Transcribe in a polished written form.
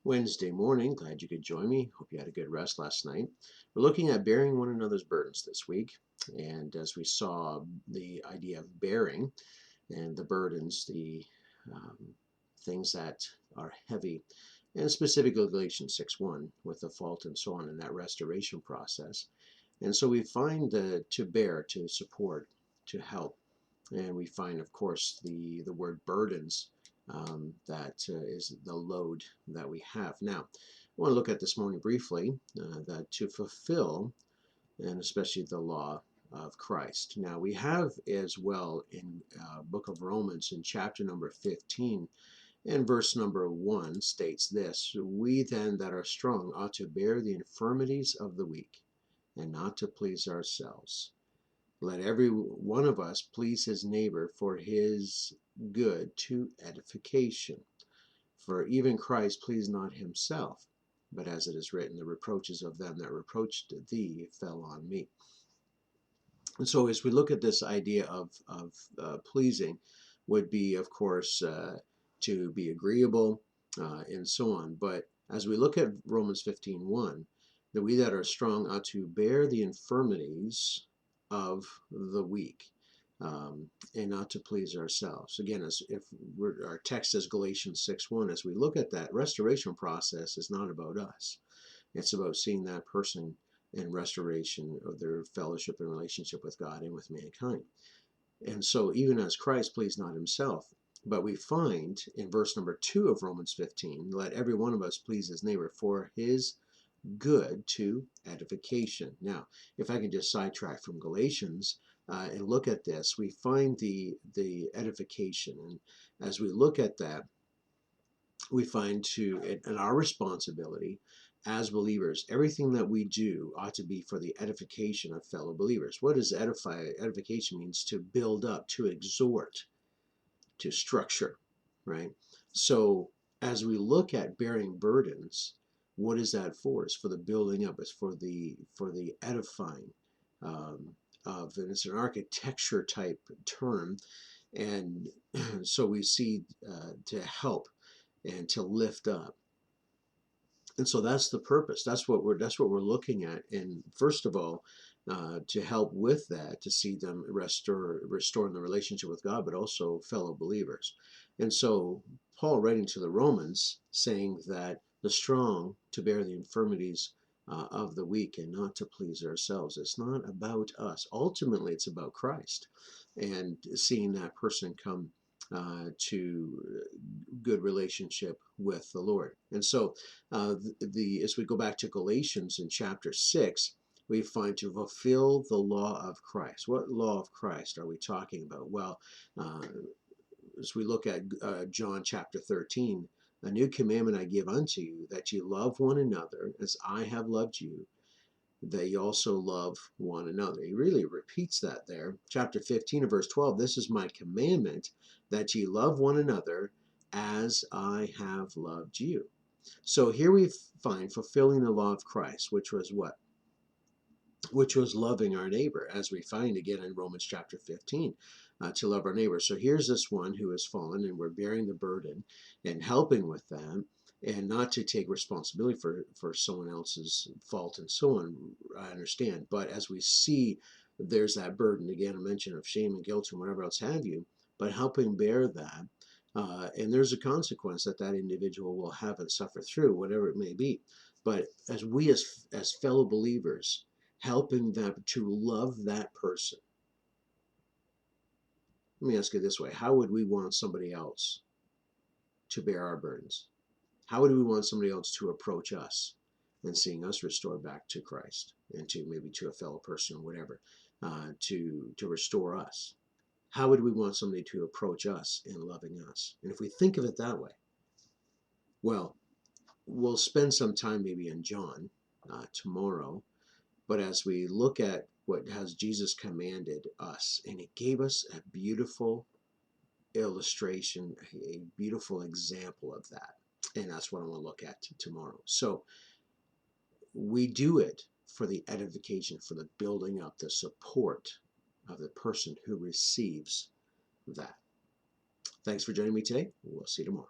Wednesday morning. Glad you could join me. Hope you had a good rest last night. We're looking at bearing one another's burdens this week. And as we saw, the idea of bearing and the burdens, the um, things that are heavy, and specifically Galatians 6:1 with the fault and so on in that restoration process. And so we find the to bear, to support, to help. And we find, of course, the word burdens, that is the load that we have. Now, I want to look at this morning briefly that to fulfill, and especially the law of Christ. Now, we have as well in book of Romans in chapter number 15 and verse number 1 states this: we then that are strong ought to bear the infirmities of the weak and not to please ourselves. Let every one of us please his neighbor for his good to edification. For even Christ pleased not himself, but as it is written, the reproaches of them that reproached thee fell on me. And so as we look at this idea of pleasing, would be, of course, to be agreeable and so on. But as we look at Romans 15:1, that we that are strong ought to bear the infirmities of the weak, and not to please ourselves. Again, as if our text is Galatians 6:1, as we look at that, restoration process is not about us. It's about seeing that person in restoration of their fellowship and relationship with God and with mankind. And so even as Christ pleased not himself, but we find in verse number 2 of Romans 15, let every one of us please his neighbor for his good to edification. Now, if I can just sidetrack from Galatians and look at this, we find the edification. And as we look at that, we find and our responsibility as believers, everything that we do ought to be for the edification of fellow believers. What does edify? Edification means to build up, to exhort, to structure, right? So as we look at bearing burdens, what is that for? It's for the building up. It's for the edifying of, and it's an architecture type term, and so we see to help and to lift up. And so that's the purpose. That's what we're looking at. And first of all, to help with that, to see them restoring the relationship with God, but also fellow believers. And so Paul, writing to the Romans, saying that the strong to bear the infirmities of the weak and not to please ourselves. It's not about us. Ultimately, it's about Christ and seeing that person come to good relationship with the Lord. And so as we go back to Galatians in chapter 6, we find to fulfill the law of Christ. What law of Christ are we talking about? Well, uh, as we look at John chapter 13, a new commandment I give unto you, that ye love one another as I have loved you, that ye also love one another. He really repeats that there. Chapter 15 verse 12, this is my commandment, that ye love one another as I have loved you. So here we find fulfilling the law of Christ, which was what? Which was loving our neighbor, as we find again in Romans chapter 15, to love our neighbor. So here's this one who has fallen, and we're bearing the burden and helping with that, and not to take responsibility for someone else's fault and so on. I understand, but as we see, there's that burden again, a mention of shame and guilt and whatever else have you, but helping bear that. And there's a consequence that that individual will have and suffer through, whatever it may be. But as we as fellow believers, helping them to love that person. Let me ask you this way: how would we want somebody else to bear our burdens? How would we want somebody else to approach us and seeing us restored back to Christ and to maybe to a fellow person or whatever, to restore us? How would we want somebody to approach us in loving us? And if we think of it that way, well, we'll spend some time maybe in John tomorrow. But as we look at what has Jesus commanded us, and he gave us a beautiful illustration, a beautiful example of that. And that's what I want to look at tomorrow. So we do it for the edification, for the building up, the support of the person who receives that. Thanks for joining me today. We'll see you tomorrow.